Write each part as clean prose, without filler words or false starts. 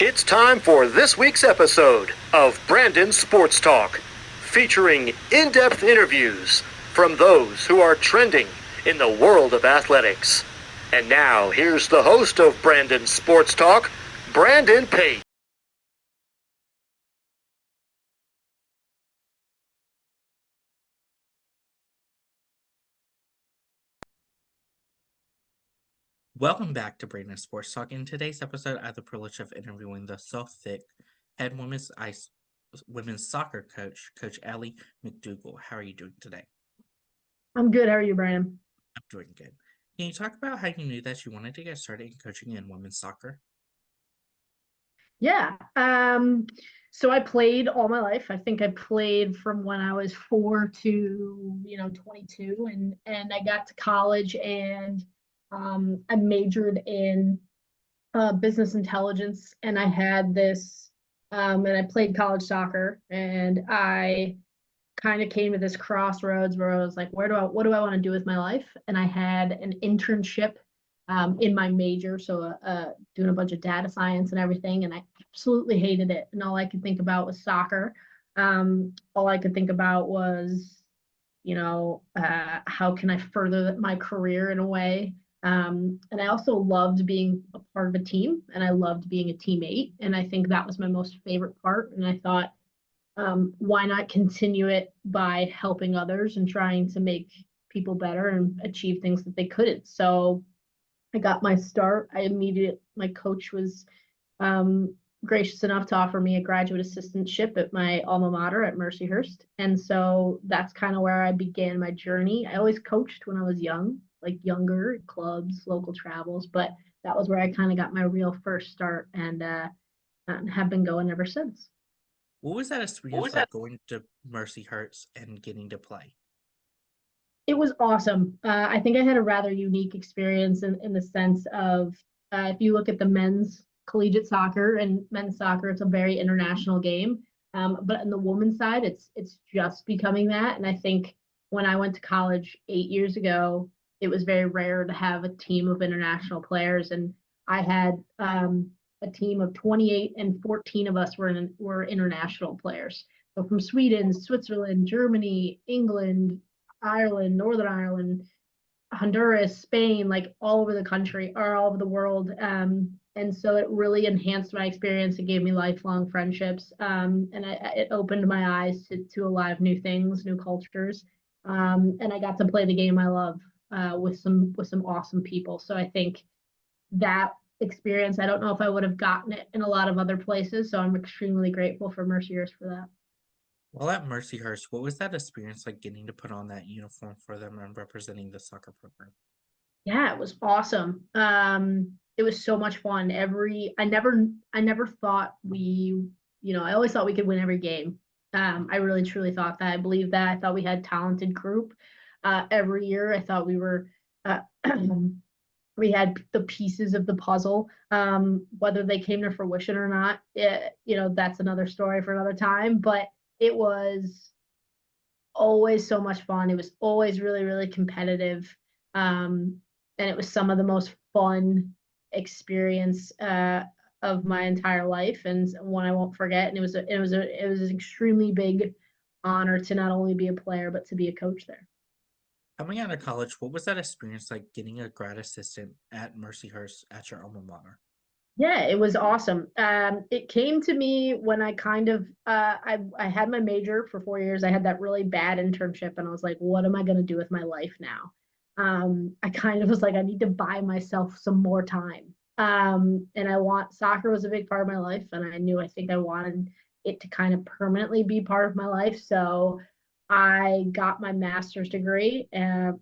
It's time for this week's episode of Brandon Sports Talk, featuring in-depth interviews from those who are trending in the world of athletics. And now, here's the host of Brandon Sports Talk, Brandon Pate. Welcome back to Brandon Sports Talk. In today's episode, I have the privilege of interviewing the Suffolk head women's soccer coach, Coach Ellie McDougall. How are you doing today? I'm good. How are you, Brandon? I'm doing good. Can you talk about how you knew that you wanted to get started in coaching in women's soccer? Yeah. So I played all my life. I think I played from when I was 4 to 22, and I got to college and I majored in business intelligence, and I had this and I played college soccer, and I kind of came to this crossroads where I was like, what do I want to do with my life? And I had an internship in my major, so doing a bunch of data science and everything, and I absolutely hated it. And all I could think about was soccer. All I could think about was, how can I further my career in a way? And I also loved being a part of a team, and I loved being a teammate. And I think that was my most favorite part. And I thought, why not continue it by helping others and trying to make people better and achieve things that they couldn't? So I got my start. My coach was gracious enough to offer me a graduate assistantship at my alma mater at Mercyhurst. And so that's kind of where I began my journey. I always coached when I was young, like younger clubs, local travels, but that was where I kind of got my real first start, and have been going ever since. What was that experience like going to Mercyhurst and getting to play? It was awesome. I think I had a rather unique experience in the sense of, if you look at the men's collegiate soccer and men's soccer, it's a very international game. But on the women's side, it's just becoming that. And I think when I went to college 8 years ago, it was very rare to have a team of international players, and I had a team of 28, and 14 of us were international players. So from Sweden, Switzerland, Germany, England, Ireland, Northern Ireland, Honduras, Spain, like all over the country or all over the world. And so it really enhanced my experience. It gave me lifelong friendships, and it opened my eyes to a lot of new things, new cultures, and I got to play the game I love, with some awesome people. So I think that experience, I don't know if I would have gotten it in a lot of other places. So I'm extremely grateful for Mercyhurst for that. While at Mercyhurst, what was that experience like getting to put on that uniform for them and representing the soccer program? Yeah, it was awesome. It was so much fun. I never thought I always thought we could win every game. I really truly thought that. I believe that. I thought we had talented group. Every year, I thought uh, we had the pieces of the puzzle. Whether they came to fruition or not, that's another story for another time. But it was always so much fun. It was always really, really competitive. And it was some of the most fun experience of my entire life, and one I won't forget. And it was an extremely big honor to not only be a player but to be a coach there. Coming out of college, what was that experience like getting a grad assistant at Mercyhurst at your alma mater? Yeah, it was awesome. It came to me when I kind of I had my major for 4 years. I had that really bad internship, and I was like, what am I going to do with my life now? I kind of was like, I need to buy myself some more time. And soccer was a big part of my life, and I think I wanted it to kind of permanently be part of my life. So I got my master's degree, and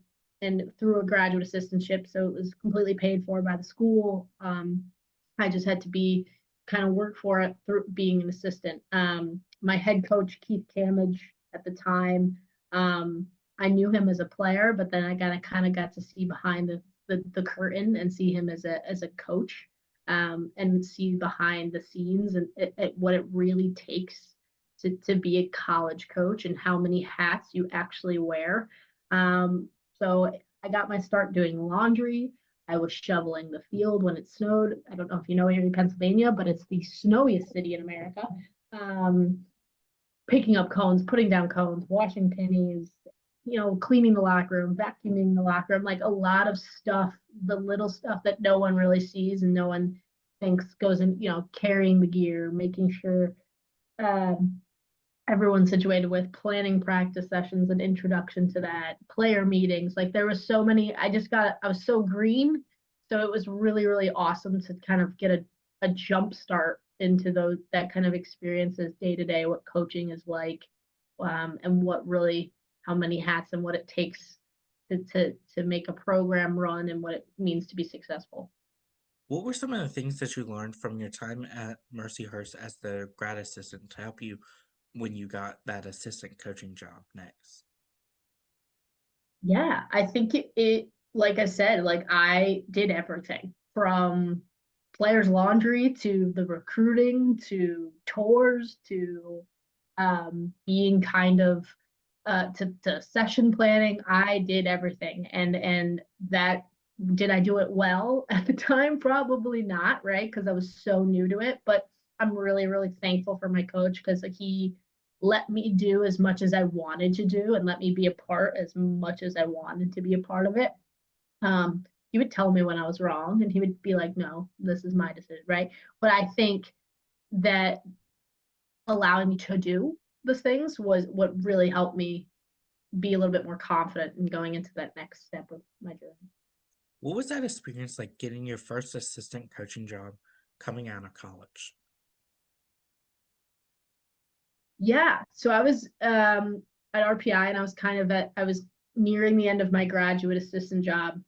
through a graduate assistantship, so it was completely paid for by the school. I just had to be kind of work for it through being an assistant. My head coach, Keith Camage, at the time, I knew him as a player, but then I kind of got to see behind the curtain and see him as a coach, and see behind the scenes and what it really takes to be a college coach and how many hats you actually wear. So I got my start doing laundry. I was shoveling the field when it snowed. I don't know if you know, here in Pennsylvania, but it's the snowiest city in America. Um, Picking up cones, putting down cones, washing pennies, cleaning the locker room, vacuuming the locker room, like a lot of stuff, the little stuff that no one really sees and no one thinks goes in, carrying the gear, making sure um, everyone's situated with, planning practice sessions and introduction to that, player meetings. Like there was so many, I was so green. So it was really, really awesome to kind of get a jump start into that kind of experiences day to day, what coaching is like, and how many hats and what it takes to make a program run and what it means to be successful. What were some of the things that you learned from your time at Mercyhurst as the grad assistant to help you when you got that assistant coaching job next? Yeah, I think it like I said, like I did everything from players' laundry to the recruiting to tours to being kind of to session planning. I did everything, and that did I do it well at the time? Probably not, right? Because I was so new to it. But I'm really, really thankful for my coach because he let me do as much as I wanted to do and let me be a part as much as I wanted to be a part of it. He would tell me when I was wrong and he would be like, no, this is my decision, right? But I think that allowing me to do the things was what really helped me be a little bit more confident in going into that next step of my journey. What was that experience like getting your first assistant coaching job coming out of college? Yeah, so I was at RPI and I was nearing the end of my graduate assistant job.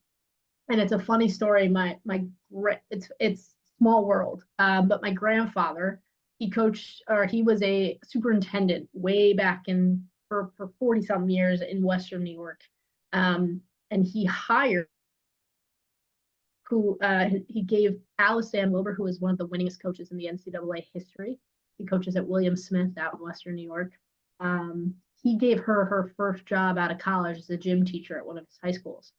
And it's a funny story. It's small world. But my grandfather, he was a superintendent way back for 40 something years in Western New York. And he hired he gave Alice Sam Wilbur, who is one of the winningest coaches in the NCAA history. He coaches at William Smith out in Western New York. He gave her first job out of college as a gym teacher at one of his high schools.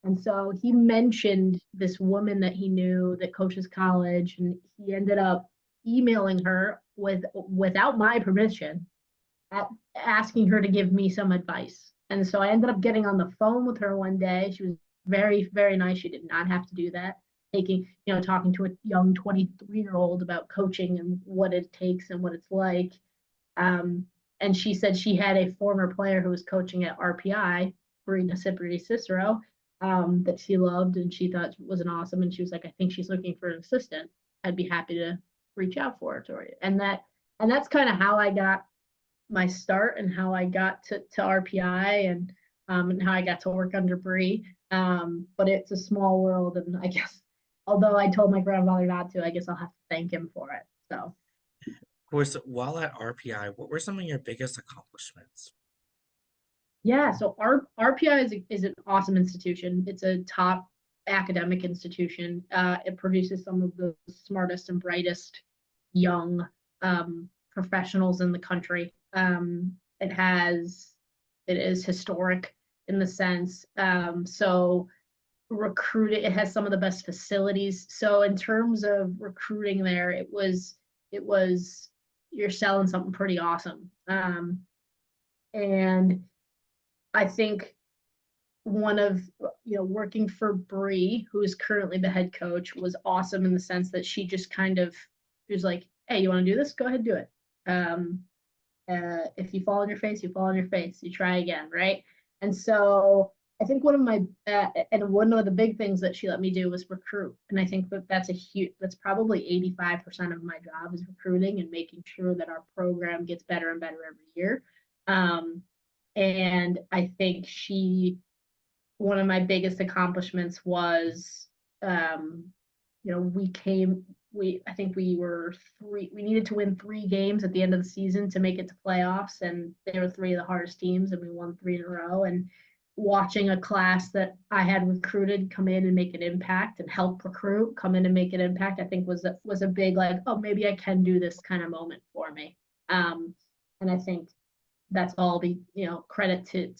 And so he mentioned this woman that he knew that coaches college, and he ended up emailing her without my permission, asking her to give me some advice. And so I ended up getting on the phone with her one day. She was very, very nice. She did not have to do that. Talking to a young 23-year-old about coaching and what it takes and what it's like. And she said she had a former player who was coaching at RPI, Marina Cipri-Cicero, that she loved and she thought was an awesome. And she was like, I think she's looking for an assistant. I'd be happy to reach out for her. And that's kind of how I got my start and how I got to RPI and how I got to work under Bree. But it's a small world, and I guess although I told my grandfather not to, I guess I'll have to thank him for it. So. Of course, while at RPI, what were some of your biggest accomplishments? Yeah, so RPI is an awesome institution. It's a top academic institution. It produces some of the smartest and brightest young professionals in the country. It is historic in the sense. So recruiting, it has some of the best facilities. So in terms of recruiting there, it was you're selling something pretty awesome. And I think working for Bree, who is currently the head coach, was awesome in the sense that she just she was like, hey, you want to do this? Go ahead and do it. If you fall on your face, you fall on your face. You try again, right? And so I think one of the big things that she let me do was recruit. And I think that's probably 85% of my job is recruiting and making sure that our program gets better and better every year. And I think one of my biggest accomplishments was, I think we needed to win 3 games at the end of the season to make it to playoffs. And they were 3 of the hardest teams and we won 3 in a row. And watching a class that I had recruited come in and make an impact and help recruit, come in and make an impact, I think was a big, like, oh, maybe I can do this kind of moment for me. And I think that's all credit to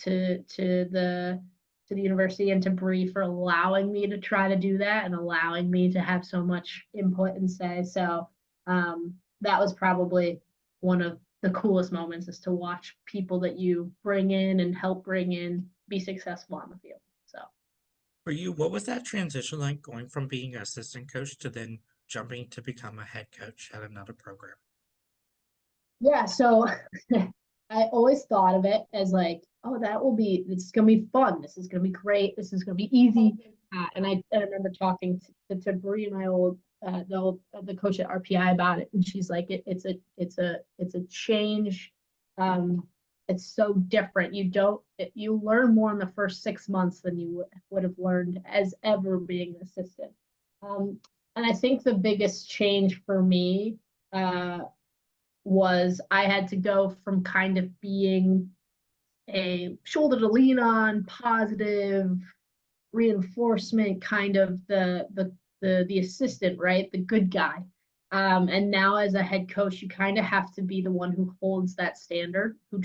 to the university and to Bree for allowing me to try to do that and allowing me to have so much input and say. So that was probably one of the coolest moments, is to watch people that you bring in and help bring in be successful on the field. So For you, what was that transition like, going from being an assistant coach to then jumping to become a head coach at another program? yeah, so I always thought of it as like, oh, this is gonna be fun. This is gonna be great. This is gonna be easy. And I remember talking to Bree, my the coach at RPI, about it, and she's like, it's a change. Um, it's so different. You learn more in the first 6 months than you would have learned as ever being an assistant. And I think the biggest change for me was I had to go from kind of being a shoulder to lean on, positive reinforcement, kind of the assistant, right? The good guy. And now as a head coach, you kind of have to be the one who holds that standard, who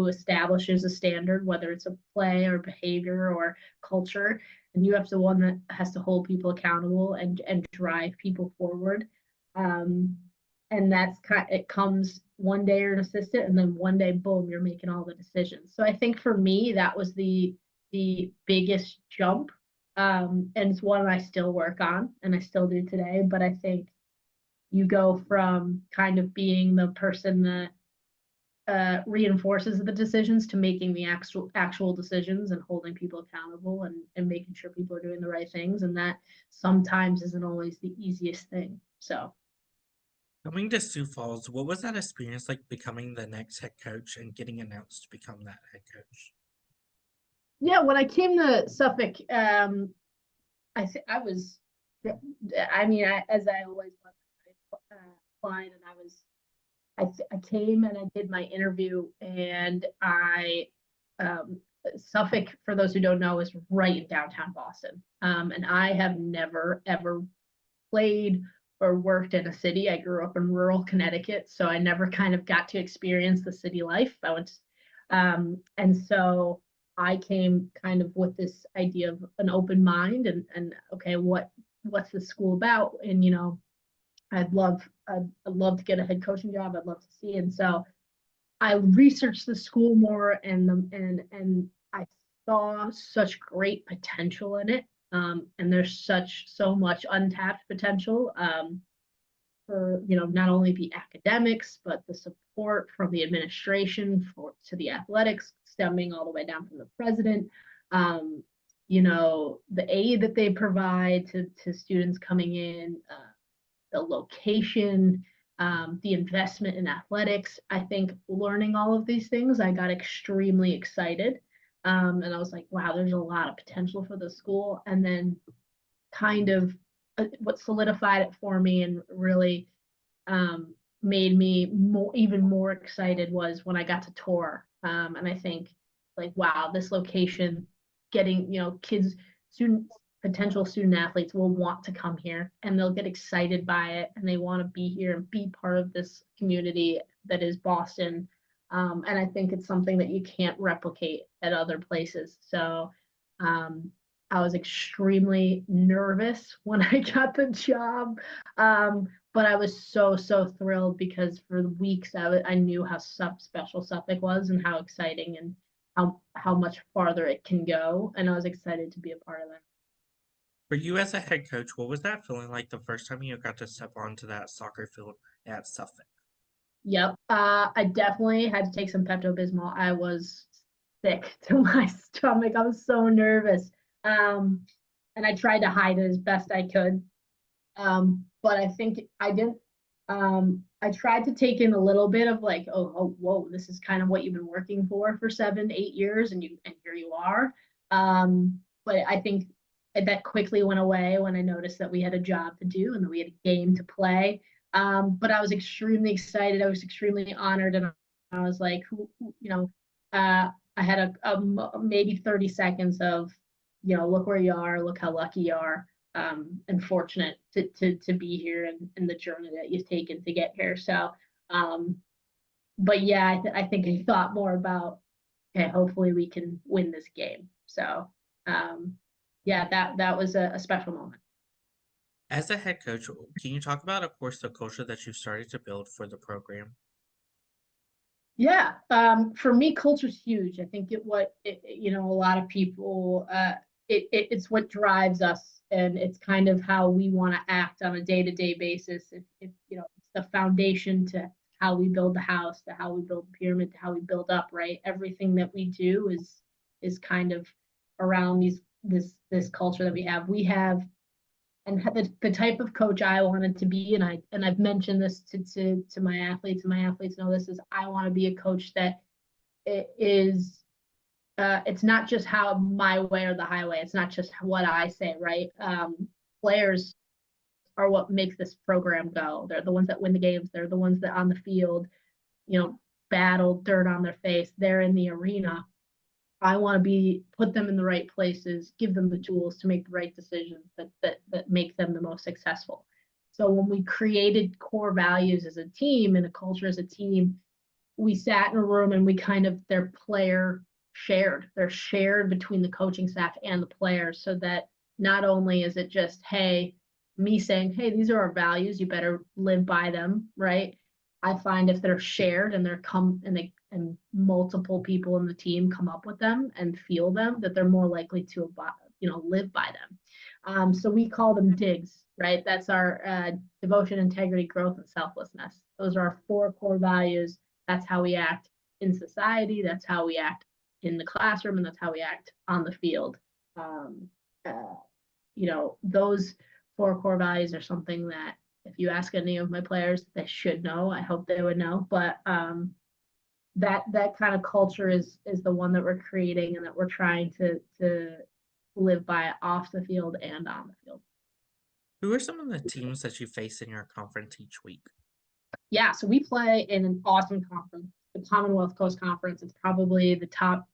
establishes a standard, whether it's a play or behavior or culture. And you have to one that has to hold people accountable and drive people forward. Um, and it comes one day you're an assistant, and then one day, boom, you're making all the decisions. So I think for me, that was the biggest jump. And it's one I still work on and I still do today. But I think you go from kind of being the person that reinforces the decisions to making the actual decisions and holding people accountable and making sure people are doing the right things. And that sometimes isn't always the easiest thing. So Coming to Sioux Falls, what was that experience like, becoming the next head coach and getting announced to become that head coach? yeah, when I came to Suffolk, I was, I mean, as I always was, applied, and I came and I did my interview, and Suffolk, for those who don't know, is right in downtown Boston. And I have never ever played or worked in a city. I grew up in rural Connecticut, so I never kind of got to experience the city life. And so I came kind of with this idea of an open mind and okay, what's the school about? And I'd love to get a head coaching job. I'd love to see. And so I researched the school more, and I saw such great potential in it. And there's so much untapped potential, for not only the academics but the support from the administration to the athletics, stemming all the way down from the president. Um, the aid that they provide to students coming in, the location, the investment in athletics. I think learning all of these things, I got extremely excited. And I was like, wow, there's a lot of potential for the school. And then kind of what solidified it for me and really made me even more excited was when I got to tour. And I think, like, wow, this location, getting, kids, students, potential student athletes will want to come here and they'll get excited by it and they want to be here and be part of this community that is Boston. And I think it's something that you can't replicate at other places. So I was extremely nervous when I got the job. But I was so thrilled because for weeks I knew how special Suffolk was and how exciting and how much farther it can go. And I was excited to be a part of that. For you as a head coach, what was that feeling like the first time you got to step onto that soccer field at Suffolk? Yep. I definitely had to take some Pepto-Bismol. I was sick to my stomach. I was so nervous. And I tried to hide it as best I could. But I think I didn't. I tried to take in a little bit of like, oh, whoa, this is kind of what you've been working for 7, 8 years, and here you are. But I think that quickly went away when I noticed that we had a job to do and that we had a game to play. But I was extremely excited. I was extremely honored, and I was like, I had maybe 30 seconds of, look where you are, look how lucky you are, and fortunate to be here and the journey that you've taken to get here. So, but yeah, I think I thought more about, okay, hopefully we can win this game. So yeah, that was a special moment. As a head coach, can you talk about, of course, the culture that you started to build for the program? Yeah, for me, culture's huge. I think a lot of people, it's what drives us, and it's kind of how we want to act on a day-to-day basis. If it's the foundation to how we build the house, to how we build the pyramid, to how we build up, right? Everything that we do is kind of around this culture that we have. We have and the type of coach I wanted to be, and I've mentioned this to my athletes, and my athletes know this is I want to be a coach that is it's not just how my way or the highway. It's not just what I say, right? Players are what makes this program go. They're the ones that win the games. They're the ones that on the field, battle dirt on their face. They're in the arena. I want to put them in the right places, give them the tools to make the right decisions that make them the most successful. So when we created core values as a team and a culture as a team, we sat in a room and we they're player shared. They're shared between the coaching staff and the players, so that not only is it just, hey, me saying, hey, these are our values, you better live by them, right? I find if they're shared and and multiple people in the team come up with them and feel them, that they're more likely to live by them. So we call them digs, right? That's our devotion, integrity, growth, and selflessness. Those are our 4 core values. That's how we act in society. That's how we act in the classroom, and that's how we act on the field. Those 4 core values are something that if you ask any of my players, they should know. I hope they would know. But that kind of culture is the one that we're creating and that we're trying to live by off the field and on the field. Who are some of the teams that you face in your conference each week? Yeah, so we play in an awesome conference, the Commonwealth Coast Conference. It's probably the top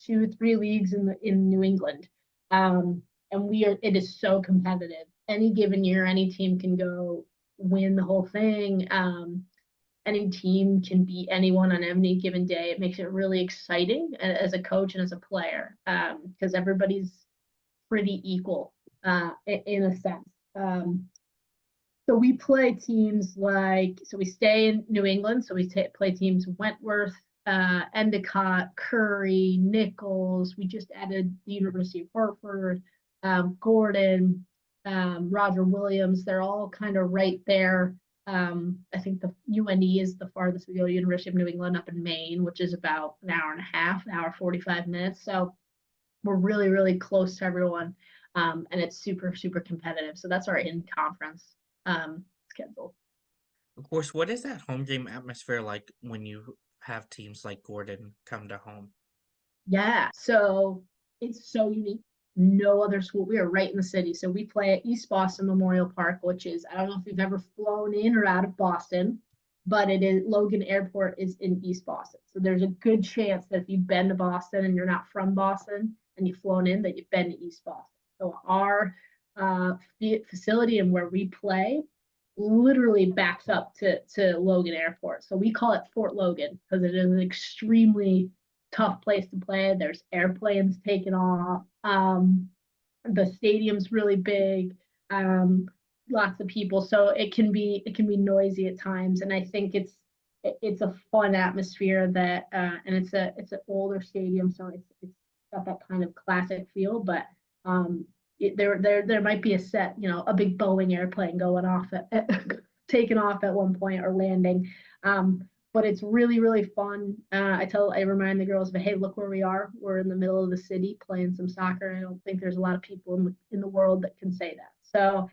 2-3 leagues in New England. And it is so competitive. Any given year, any team can go win the whole thing. Any team can beat anyone on any given day. It makes it really exciting as a coach and as a player, because everybody's pretty equal in a sense. So we play teams we stay in New England, so we play teams Wentworth, Endicott, Curry, Nichols. We just added the University of Hartford, Gordon, Roger Williams. They're all kind of right there. I think the UNE is the farthest we go, University of New England up in Maine, which is about an hour and a half, an hour 45 minutes. So we're really, really close to everyone. And it's super, super competitive. So that's our in-conference schedule. Of course, what is that home game atmosphere like when you have teams like Gordon come to home? Yeah, so it's so unique. No other school. We are right in the city. So we play at East Boston Memorial Park, which is, I don't know if you've ever flown in or out of Boston, but Logan Airport is in East Boston. So there's a good chance that if you've been to Boston and you're not from Boston and you've flown in, that you've been to East Boston. So our facility and where we play literally backs up to Logan Airport. So we call it Fort Logan because it is an extremely tough place to play. There's airplanes taking off. The stadium's really big. Lots of people, so it can be noisy at times. And I think it's a fun atmosphere and it's an older stadium, so it's got that kind of classic feel. But there might be a big Boeing airplane going off taking off at one point or landing. But it's really, really fun. I remind the girls, but hey, look where we are. We're in the middle of the city playing some soccer. I don't think there's a lot of people in the world that can say that. So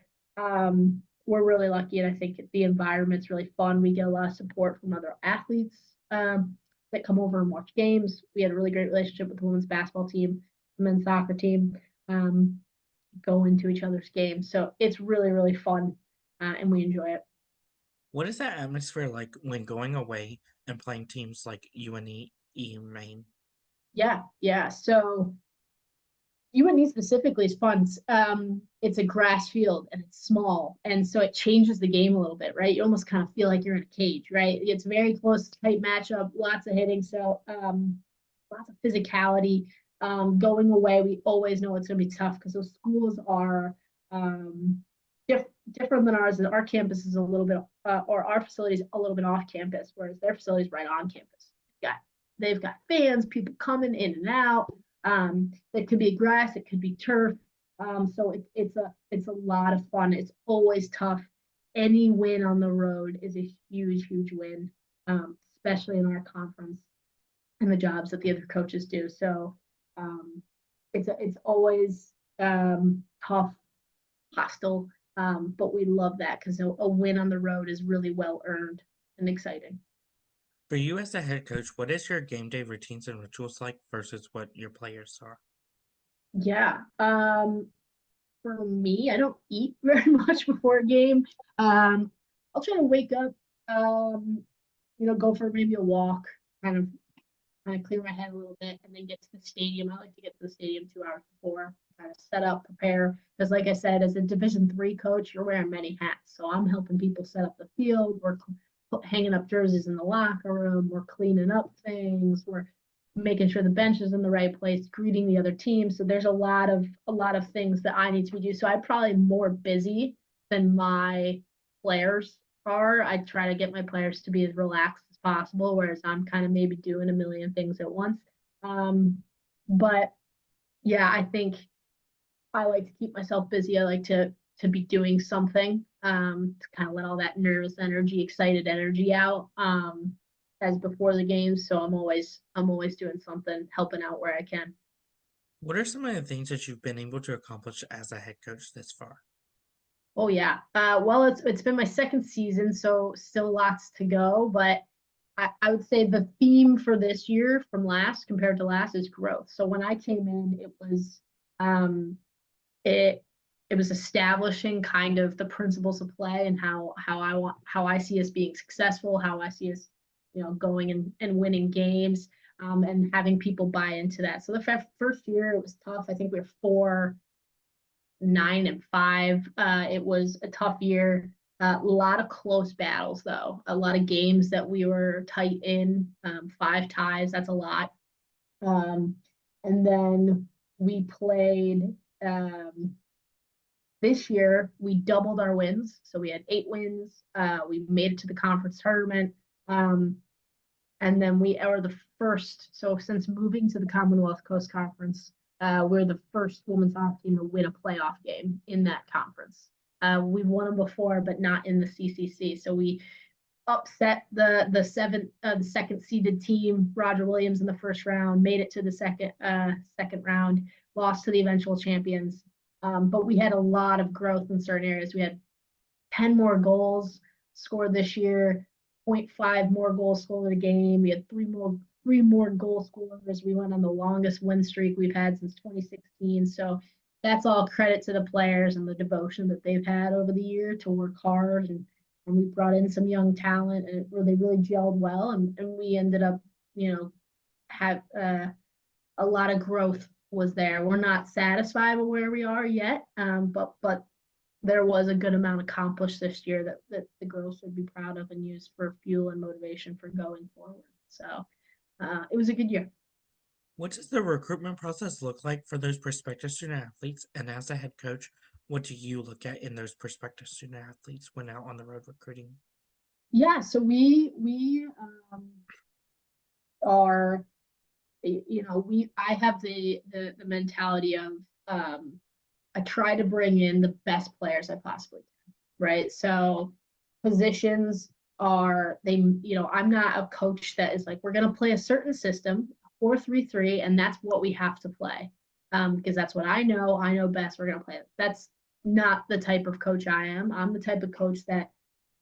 we're really lucky, and I think the environment's really fun. We get a lot of support from other athletes that come over and watch games. We had a really great relationship with the women's basketball team, the men's soccer team, go into each other's games. So it's really, really fun, and we enjoy it. What is that atmosphere like when going away and playing teams like UNE Maine? Yeah. So UNE specifically is fun. It's a grass field and it's small, and so it changes the game a little bit, right? You almost kind of feel like you're in a cage, right? It's very close, tight matchup, lots of hitting, so lots of physicality. Going away, we always know it's going to be tough because those schools are different than ours. Our campus is a little bit, or our facility is a little bit off campus, whereas their facility is right on campus. They've got fans, people coming in and out. It could be grass, it could be turf. So it's a lot of fun. It's always tough. Any win on the road is a huge win, especially in our conference and the jobs that the other coaches do. So it's always tough, hostile, but we love that because a win on the road is really well earned and exciting. For you as a head coach, what is your game day routines and rituals like versus what your players are? Yeah. For me, I don't eat very much before a game. I'll try to wake up, go for maybe a walk, kind of clear my head a little bit, and then get to the stadium. I like to get to the stadium 2 hours before, kind of set up, prepare. Because, like I said, as a Division III coach, you're wearing many hats. So I'm helping people set up the field. We're hanging up jerseys in the locker room. We're cleaning up things. We're making sure the bench is in the right place, greeting the other team. So there's a lot of things that I need to be doing. So I'm probably more busy than my players are. I try to get my players to be as relaxed as possible, whereas I'm kind of maybe doing a million things at once. But yeah, I think I like to keep myself busy. I like to be doing something to kind of let all that nervous energy, excited energy out as before the game. So I'm always doing something, helping out where I can. What are some of the things that you've been able to accomplish as a head coach this far? Oh yeah. Well, it's been my second season, so still lots to go. But I would say the theme for this year from last compared to last is growth. So when I came in, it was it was establishing kind of the principles of play and how I see us being successful, how I see us, going and winning games, and having people buy into that. So the first year it was tough. I think we were 4-9-5. It was a tough year. A lot of close battles, though. A lot of games that we were tight in. 5 ties. That's a lot. And then we played. This year we doubled our wins, so we had 8 wins. We made it to the conference tournament, and then we are the first. So since moving to the Commonwealth Coast Conference, we're the first women's hockey team to win a playoff game in that conference. We've won them before, but not in the CCC. So we upset the second seeded team, Roger Williams, in the first round. Made it to the second round. Lost to the eventual champions. But we had a lot of growth in certain areas. We had 10 more goals scored this year, 0.5 more goals scored a game. We had three more goal scorers. We went on the longest win streak we've had since 2016. So that's all credit to the players and the devotion that they've had over the year to work hard. And we brought in some young talent, and they really gelled well. And we ended up, have a lot of growth was there. We're not satisfied with where we are yet, but there was a good amount accomplished this year that the girls should be proud of and use for fuel and motivation for going forward. So it was a good year. What does the recruitment process look like for those prospective student athletes? And as a head coach, what do you look at in those prospective student athletes when out on the road recruiting? Yeah, so we are, I have the mentality of I try to bring in the best players I possibly can, right? So positions are I'm not a coach that is like, we're going to play a certain system, 4-3-3, and that's what we have to play, because that's what I know best. We're going to play it. That's not the type of coach I am. I'm the type of coach that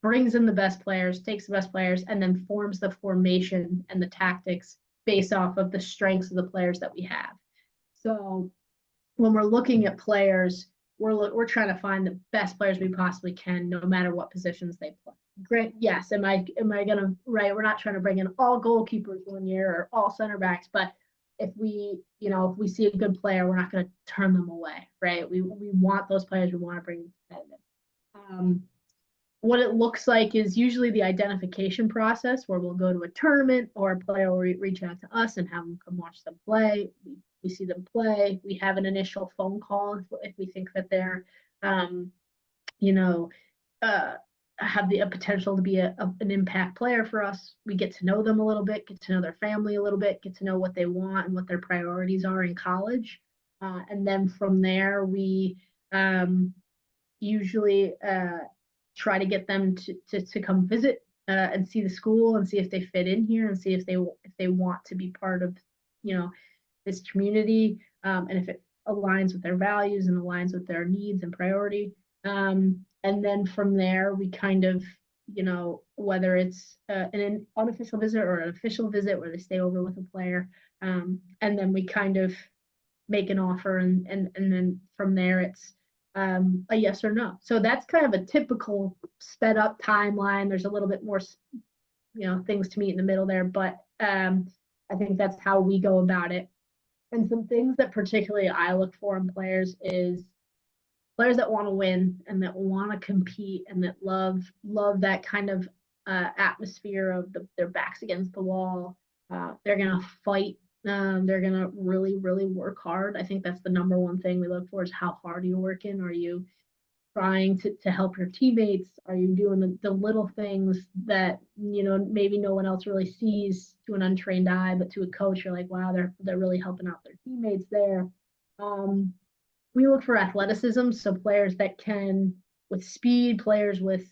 brings in the best players, takes the best players, and then forms the formation and the tactics based off of the strengths of the players that we have. So when we're looking at players, we're trying to find the best players we possibly can, no matter what positions they play. Great, yes. Am I gonna, right? We're not trying to bring in all goalkeepers one year or all center backs, but if we see a good player, we're not going to turn them away, right? We want those players. We want to bring them competitive. What it looks like is usually the identification process, where we'll go to a tournament or a player will reach out to us and have them come watch them play. We we see them play. We have an initial phone call if we think that they're, you know, uh, have the potential to be an impact player for us. We get to know them a little bit, get to know their family a little bit, get to know what they want and what their priorities are in college. And then from there, we usually try to get them to come visit and see the school and see if they fit in here and see if they want to be part of, this community, and if it aligns with their values and aligns with their needs and priority. And then from there, we kind of, whether it's an unofficial visit or an official visit where they stay over with a player, and then we kind of make an offer, and then from there it's a yes or no. So that's kind of a typical sped up timeline. There's a little bit more, things to meet in the middle there, but I think that's how we go about it. And some things that particularly I look for in players is players that want to win and that want to compete and that love that kind of atmosphere of their backs against the wall. They're gonna fight. They're gonna really, really work hard. I think that's the number one thing we look for is how hard are you working? Are you trying to help your teammates? Are you doing the little things that maybe no one else really sees to an untrained eye, but to a coach you're like, wow, they're really helping out their teammates there. We look for athleticism, so players that can, with speed, players with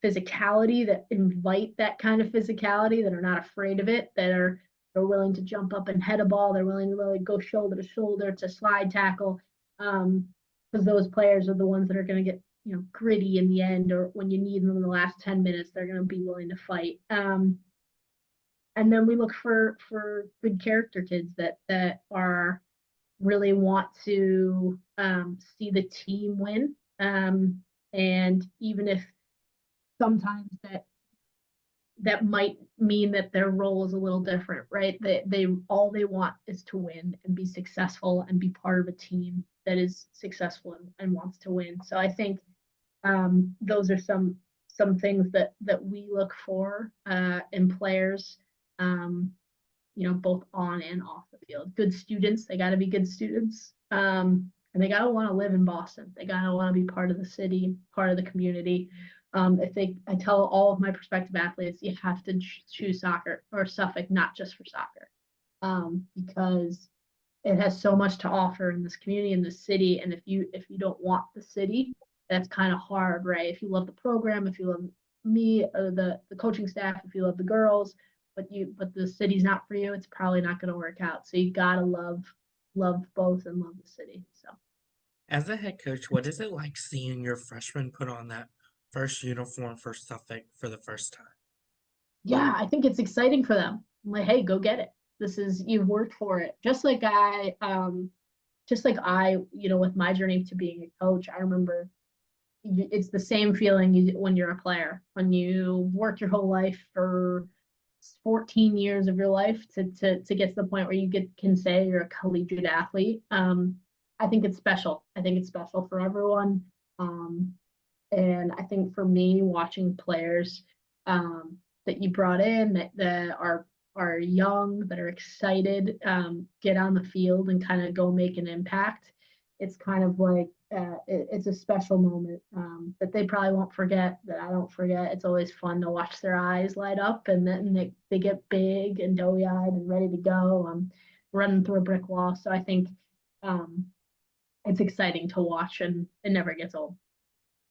physicality that invite that kind of physicality, that are not afraid of it, that are willing to jump up and head a ball, they're willing to really go shoulder to shoulder to slide tackle. Because those players are the ones that are going to get gritty in the end, or when you need them in the last 10 minutes, they're going to be willing to fight. And then we look for good character kids that are really want to see the team win. And even if sometimes that might mean that their role is a little different, right? They all they want is to win and be successful and be part of a team that is successful and wants to win. So I think those are some things that we look for in players, both on and off the field. Good students, they got to be good students, and they got to want to live in Boston. They got to want to be part of the city, part of the community. I tell all of my prospective athletes, you have to choose soccer or Suffolk, not just for soccer, because it has so much to offer in this community, in this city. And if you don't want the city, that's kind of hard, right? If you love the program, if you love me, or the coaching staff, if you love the girls, but the city's not for you, it's probably not going to work out. So you gotta love both and love the city. So As a head coach, what is it like seeing your freshmen put on that first uniform for Suffolk for the first time? yeah, I think it's exciting for them. I'm like, hey, go get it. You've worked for it. Just like I, with my journey to being a coach, I remember it's the same feeling when you're a player, when you work your whole life for 14 years of your life to get to the point where you can say you're a collegiate athlete. I think it's special. I think it's special for everyone. And I think for me, watching players that you brought in that are young, that are excited, get on the field and kind of go make an impact. It's kind of like it's a special moment that they probably won't forget, that I don't forget. It's always fun to watch their eyes light up, and then they get big and doughy-eyed and ready to go, running through a brick wall. So I think it's exciting to watch, and it never gets old.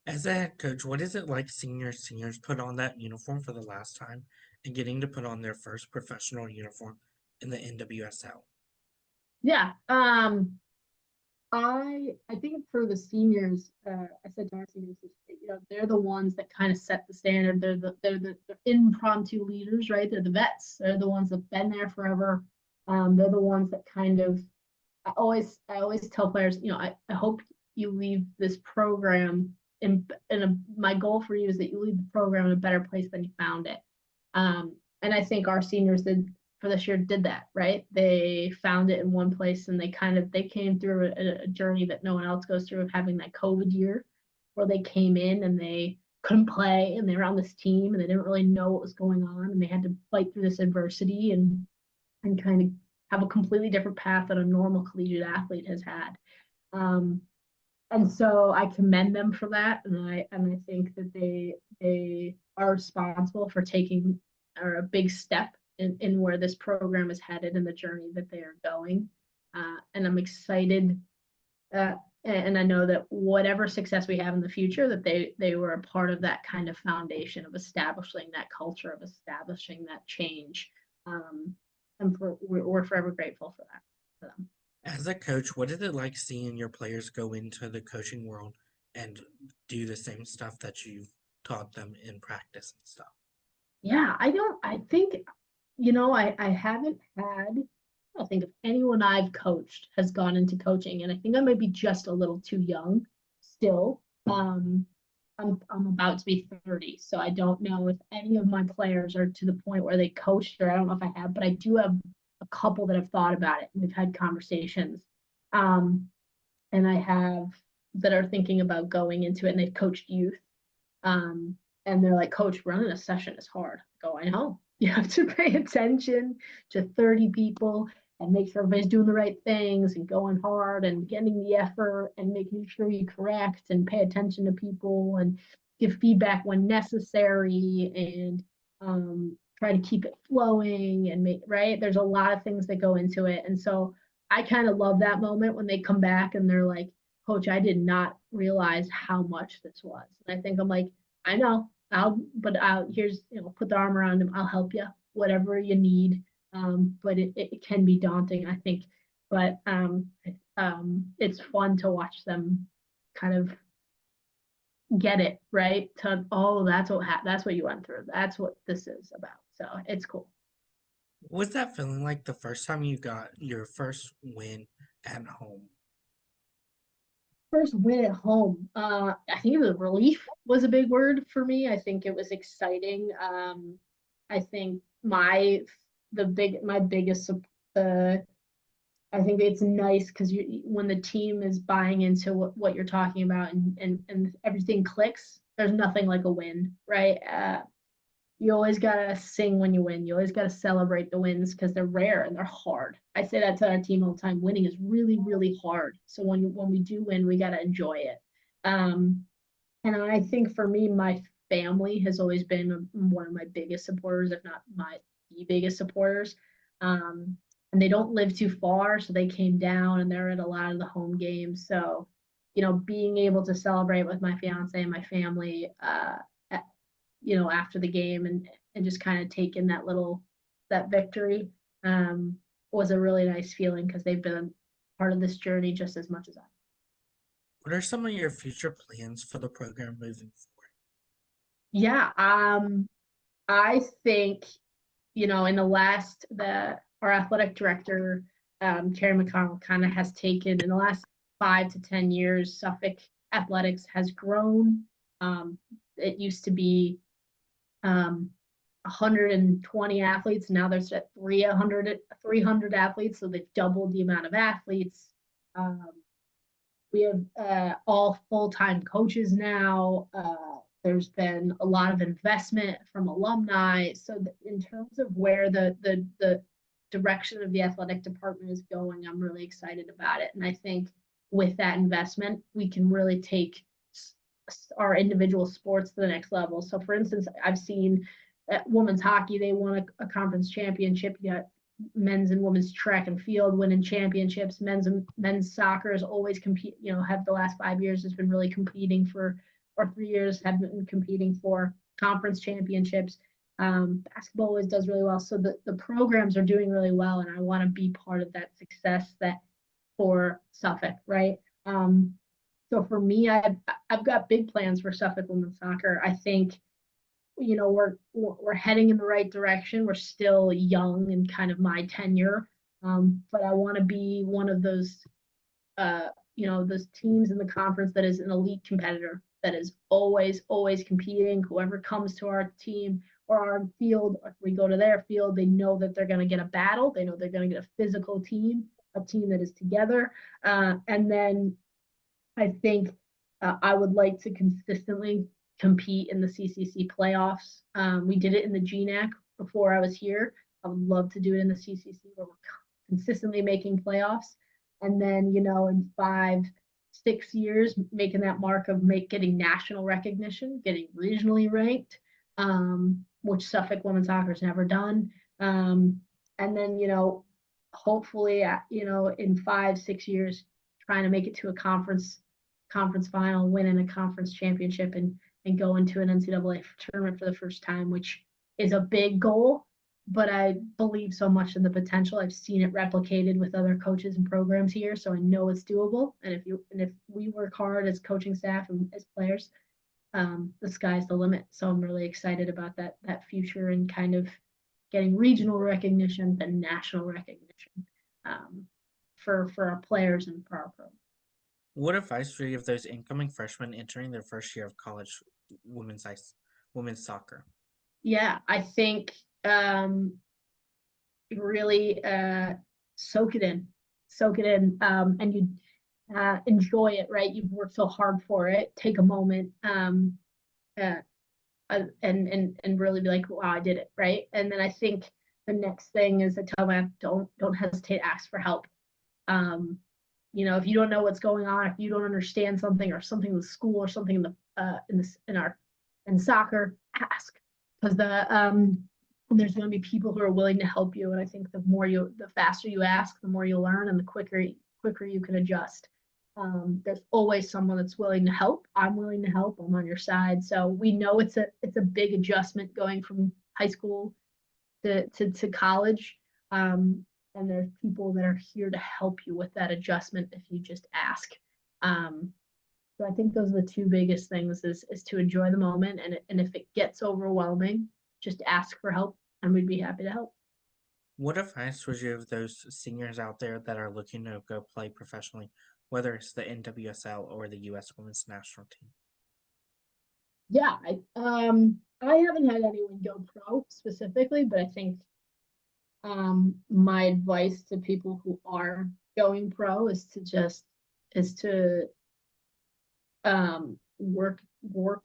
As a head coach, what is it like seeing your seniors put on that uniform for the last time and getting to put on their first professional uniform in the NWSL? Yeah. I think for the seniors, I said to our seniors, they're the ones that kind of set the standard. They're the impromptu leaders, right? They're the vets. They're the ones that've been there forever. They're the ones that kind of. I always tell players, I hope you leave this program my goal for you is that you leave the program in a better place than you found it. And I think our seniors for this year did that, right? They found it in one place, and they came through a journey that no one else goes through, of having that COVID year where they came in and they couldn't play, and they were on this team and they didn't really know what was going on, and they had to fight through this adversity and kind of have a completely different path than a normal collegiate athlete has had. And so I commend them for that, and I think that they are responsible for taking a big step in where this program is headed and the journey that they are going. And I'm excited, and I know that whatever success we have in the future, that they were a part of that kind of foundation of establishing that culture, of establishing that change. And we're forever grateful for that, for them. As a coach, what is it like seeing your players go into the coaching world and do the same stuff that you've taught them in practice and stuff? Yeah, I think, I haven't had, I don't think if anyone I've coached has gone into coaching, and I think I might be just a little too young still. I'm about to be 30, so I don't know if any of my players are to the point where they coached, or I don't know if I have, but I do have a couple that have thought about it, and we've had conversations. Um, and I have that are thinking about going into it, and they've coached youth. Um, and they're like, Coach, running a session is hard. I go, I know. You have to pay attention to 30 people and make sure everybody's doing the right things and going hard and getting the effort and making sure you correct and pay attention to people and give feedback when necessary and try to keep it flowing and make right. There's a lot of things that go into it. And so I kind of love that moment when they come back and they're like, Coach, I did not realize how much this was. And I think I'm like, I know, here's, put the arm around him. I'll help you, whatever you need. But it can be daunting, I think. But it's fun to watch them kind of get it right. That's what you went through. That's what this is about. So it's cool. What was that feeling like the first time you got your first win at home? First win at home. I think it was relief was a big word for me. I think it was exciting. I think my biggest I think it's nice because when the team is buying into what you're talking about and everything clicks, there's nothing like a win, right? You always gotta sing when you win. You always gotta celebrate the wins because they're rare and they're hard. I say that to our team all the time. Winning is really, really hard. So when we do win, we gotta enjoy it. Um, and I think for me, my family has always been one of my biggest supporters, if not the biggest supporters. And they don't live too far, so they came down and they're at a lot of the home games. So, being able to celebrate with my fiance and my family, after the game and just kind of taking that victory was a really nice feeling because they've been part of this journey just as much as I. What are some of your future plans for the program moving forward? Yeah, I think in our athletic director, Terry McConnell, kind of has taken in the last 5 to 10 years, Suffolk athletics has grown. It used to be 120 athletes. Now there's at 300 athletes, so they've doubled the amount of athletes. We have all full-time coaches now. There's been a lot of investment from alumni. So in terms of where the direction of the athletic department is going, I'm really excited about it. And I think with that investment, we can really take our individual sports to the next level. So for instance, I've seen at women's hockey, they won a conference championship. You got men's and women's track and field winning championships. Men's soccer has always have the last 5 years has been really competing or 3 years have been competing for conference championships. Basketball always does really well. So the programs are doing really well, and I want to be part of that success for Suffolk, right? So for me, I've got big plans for Suffolk women's soccer. I think, we're heading in the right direction. We're still young in kind of my tenure, but I want to be one of those, those teams in the conference that is an elite competitor, that is always, always competing. Whoever comes to our team or our field, or if we go to their field, they know that they're going to get a battle. They know they're going to get a physical team, a team that is together. And then I think I would like to consistently compete in the CCC playoffs. We did it in the GNAC before I was here. I would love to do it in the CCC where we're consistently making playoffs, and then in 5-6 years making that mark of getting national recognition, getting regionally ranked, which Suffolk women's soccer has never done. And then hopefully in 5-6 years trying to make it to a conference final, winning a conference championship, and go into an NCAA tournament for the first time, which is a big goal. But I believe so much in the potential. I've seen it replicated with other coaches and programs here, so I know it's doable. And if we work hard as coaching staff and as players, the sky's the limit. So I'm really excited about that future and kind of getting regional recognition, then national recognition, for our players and for our program. What advice would you give those incoming freshmen entering their first year of college women's soccer? Yeah, I think really soak it in, and you enjoy it. Right, you've worked so hard for it. Take a moment, and really be like, wow, I did it, right? And then I think the next thing is to tell them, don't hesitate to ask for help. If you don't know what's going on, if you don't understand something or something with school or something in soccer, ask, because there's going to be people who are willing to help you. And I think the faster you ask, the more you'll learn, and the quicker you can adjust. There's always someone that's willing to help. I'm willing to help. I'm on your side. So we know it's a big adjustment going from high school to college. And there's people that are here to help you with that adjustment if you just ask. So I think those are the two biggest things is to enjoy the moment. And if it gets overwhelming, just ask for help and we'd be happy to help. What advice would you give those seniors out there that are looking to go play professionally, whether it's the NWSL or the U.S. Women's National Team? Yeah, I haven't had anyone go pro specifically, but I think my advice to people who are going pro is to work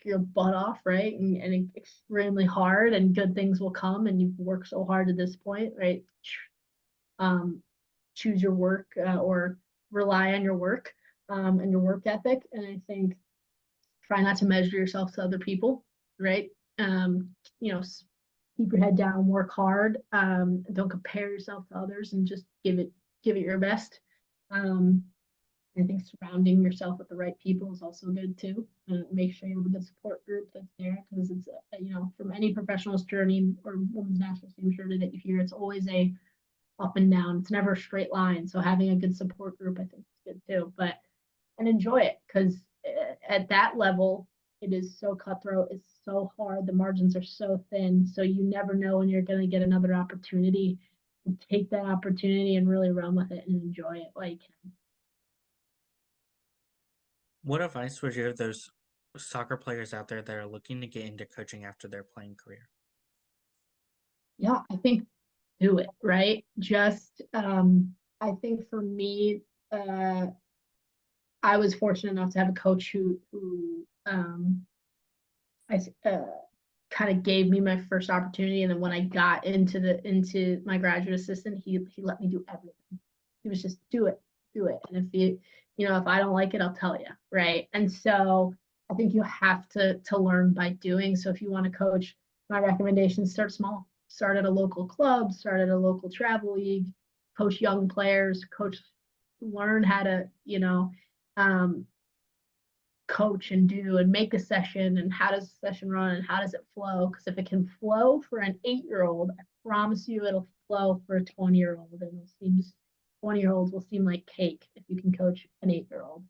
your butt off, right? And extremely hard, and good things will come, and you've worked so hard to this point, right? Choose your work, or rely on your work, and your work ethic. And I think try not to measure yourself to other people, right? Keep your head down, work hard, don't compare yourself to others, and just give it your best. I think surrounding yourself with the right people is also good too. Make sure you have a good support group that's there, because it's from any professional's journey or women's national team journey that you hear, it's always a up and down. It's never a straight line. So having a good support group, I think, is good too. And enjoy it, because at that level, it is so cutthroat. It's so hard. The margins are so thin. So you never know when you're going to get another opportunity. Take that opportunity and really run with it and enjoy it while you can. What advice would you give those soccer players out there that are looking to get into coaching after their playing career? Yeah, I think do it, right? Just I think for me, I was fortunate enough to have a coach who I kind of gave me my first opportunity, and then when I got into my graduate assistant, he let me do everything. He was just do it, and if I don't like it, I'll tell you, right? And so I think you have to learn by doing. So if you want to coach, my recommendation: start small. Start at a local club, start at a local travel league, coach young players, learn how to coach and do and make a session, and how does the session run and how does it flow. Because if it can flow for an 8-year-old, I promise you it'll flow for a 20-year-old, and 20-year-olds will seem like cake if you can coach an 8-year-old.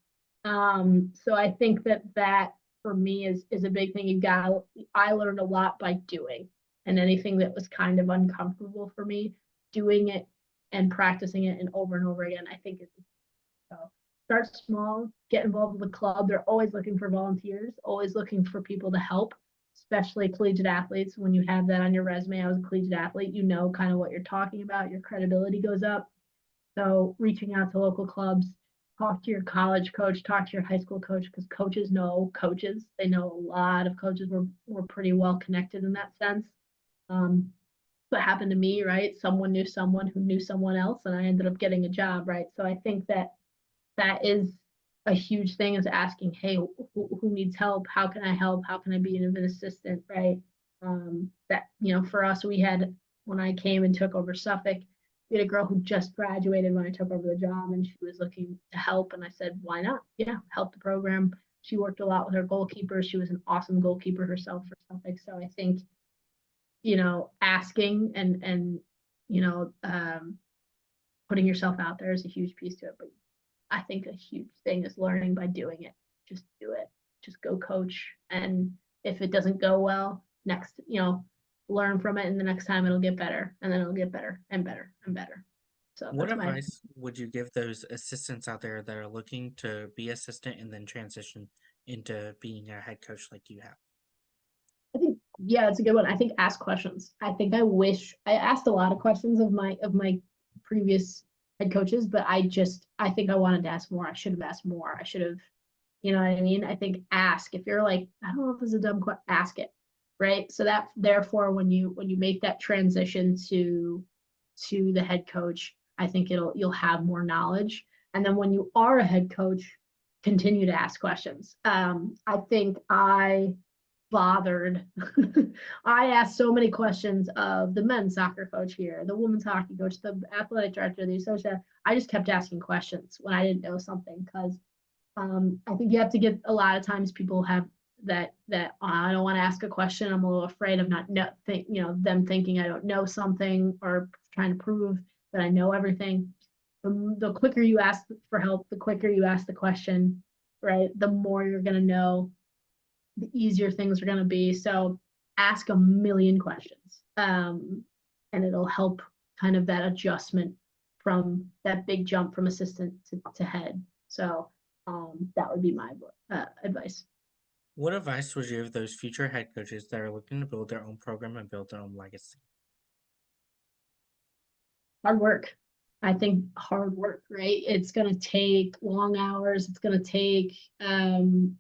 So I think that for me is a big thing. I learned a lot by doing, and anything that was kind of uncomfortable for me, doing it and practicing it and over again, I think is so. Start small, get involved with the club. They're always looking for volunteers, always looking for people to help, especially collegiate athletes. When you have that on your resume, I was a collegiate athlete, you know kind of what you're talking about, your credibility goes up. So reaching out to local clubs, talk to your college coach, talk to your high school coach, because coaches know coaches. They know a lot of coaches. We're pretty well connected in that sense. what happened to me, right? Someone knew someone who knew someone else, and I ended up getting a job, right? So I think that that is a huge thing, is asking, hey, who needs help? How can I help? How can I be an assistant, right? That, for us, we had, when I came and took over Suffolk, we had a girl who just graduated when I took over the job, and she was looking to help. And I said, why not? Yeah, help the program. She worked a lot with her goalkeeper. She was an awesome goalkeeper herself for Suffolk. So I think, asking and putting yourself out there is a huge piece to it. But I think a huge thing is learning by doing it. Just do it. Just go coach. And if it doesn't go well, next, learn from it, and the next time it'll get better, and then it'll get better and better and better. So What that's advice would you give those assistants out there that are looking to be assistant and then transition into being a head coach like you have? I think, yeah, it's a good one. I think ask questions. I think I wish I asked a lot of questions of my previous head coaches, but I think I wanted to ask more. I should have asked more. I should have, you know what I mean? I think ask. If you're like, I don't know if this is a dumb question, ask it. Right. So that, therefore, when you make that transition to the head coach, I think you'll have more knowledge. And then when you are a head coach, continue to ask questions. I think I asked so many questions of the men's soccer coach here, the women's hockey coach, the athletic director, the associate. I just kept asking questions when I didn't know something, because I think you have to get, a lot of times people have that I don't want to ask a question. I'm a little afraid of them thinking I don't know something, or trying to prove that I know everything. The quicker you ask for help, the quicker you ask the question, right? The more you're going to know, the easier things are going to be. So ask a million questions, and it'll help kind of that adjustment from that big jump from assistant to head. So that would be my advice. What advice would you give those future head coaches that are looking to build their own program and build their own legacy? Hard work. I think hard work, right? It's going to take long hours. It's going to take, you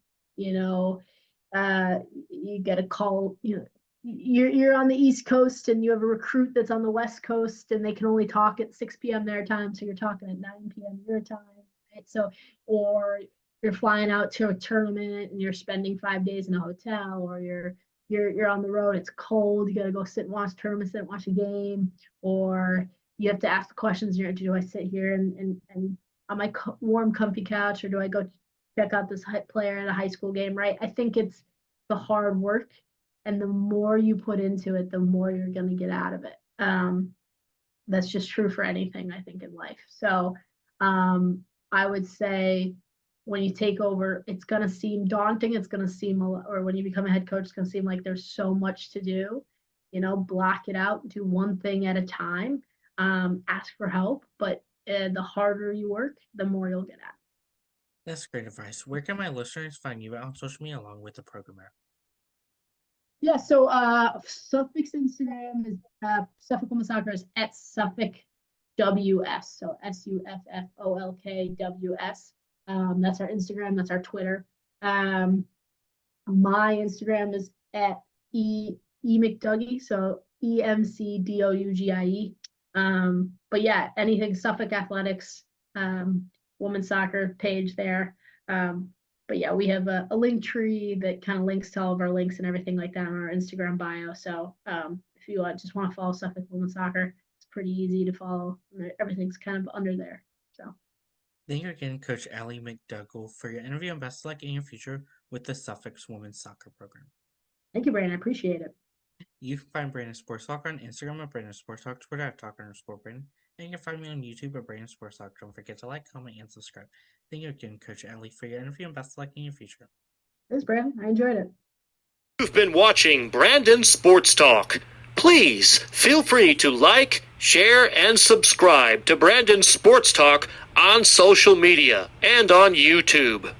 get a call, you're on the East Coast and you have a recruit that's on the West Coast, and they can only talk at 6 p.m. their time. So you're talking at 9 p.m. your time, right? So, or you're flying out to a tournament and you're spending 5 days in a hotel, or you're on the road, it's cold, you got to go sit and watch tournaments, sit and watch a game, or you have to ask the questions, do I sit here and on my warm, comfy couch, or do I go check out this player at a high school game, right? I think it's the hard work, and the more you put into it, the more you're going to get out of it. That's just true for anything, I think, in life. So I would say, when you take over, it's going to seem daunting. It's going to seem or when you become a head coach, it's going to seem like there's so much to do. Block it out, do one thing at a time, ask for help. But the harder you work, the more you'll get at. That's great advice. Where can my listeners find you on social media along with the program? Yeah, so Suffolk's Instagram is Suffolk Women's Soccer is at Suffolk WS. So SUFFOLKWS. That's our Instagram. That's our Twitter. My Instagram is at E McDougall. So EMCDOUGIE. But yeah, anything Suffolk Athletics, women's soccer page there. But yeah, we have a link tree that kind of links to all of our links and everything like that on our Instagram bio. So if you just want to follow Suffolk Women's Soccer, it's pretty easy to follow. Everything's kind of under there. So thank you again, Coach Ellie McDougall, for your interview, and best of luck in your future with the Suffolk's Women's Soccer program. Thank you, Brandon. I appreciate it. You can find Brandon Sports Talk on Instagram at Brandon Sports Talk, Twitter at Talk_Brandon, and you can find me on YouTube at Brandon Sports Talk. Don't forget to like, comment, and subscribe. Thank you again, Coach Ellie, for your interview, and best of luck in your future. Thanks, Brandon. I enjoyed it. You've been watching Brandon Sports Talk. Please feel free to like, share, and subscribe to Brandon Sports Talk on social media and on YouTube.